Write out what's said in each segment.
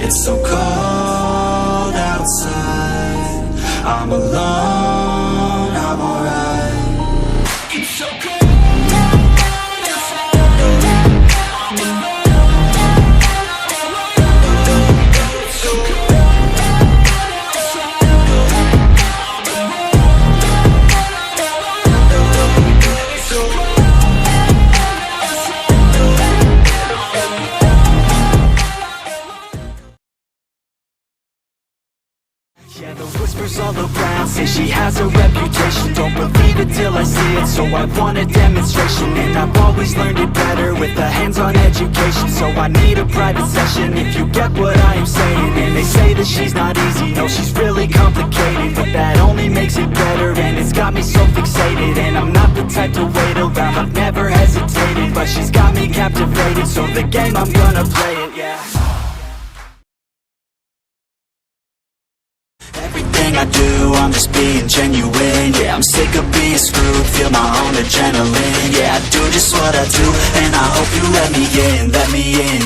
It's so cold outside, I'm alone, I'm alright. It's so cold. Yeah, the whispers all around say she has a reputation. Don't believe it till I see it, so I want a demonstration. And I've always learned it better with a hands-on education. So I need a private session if you get what I am saying. And they say that she's not easy, no, she's really complicated. But that only makes it better, and it's got me so fixated. And I'm not the type to wait around, I've never hesitated. But she's got me captivated, so the game, I'm gonna play it, yeah. Everything I do, I'm just being genuine. Yeah, I'm sick of being screwed, feel my own adrenaline. Yeah, I do just what I do, and I hope you let me in,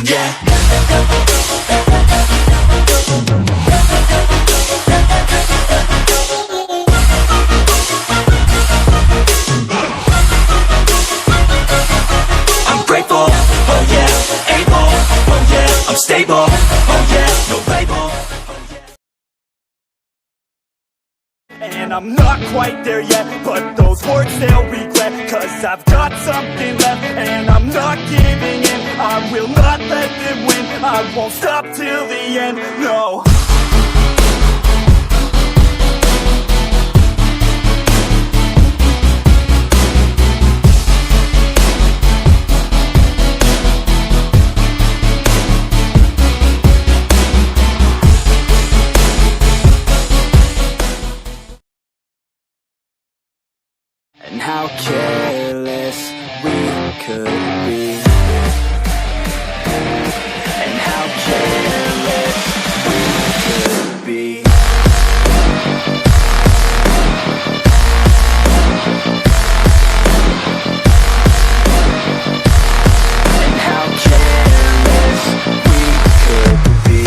yeah. I'm grateful, oh yeah, able, oh yeah, I'm stable, oh yeah, no label. And I'm not quite there yet, but those words they'll regret. Cause I've got something left, and I'm not giving in. I will not let them win, I won't stop till the end, no. And how careless we could be, and how careless we could be. And how careless we could be.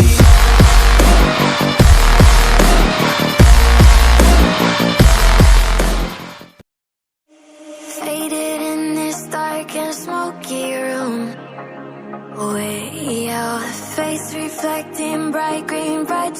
Faded in this dark and smoky room, way out, face reflecting bright green, bright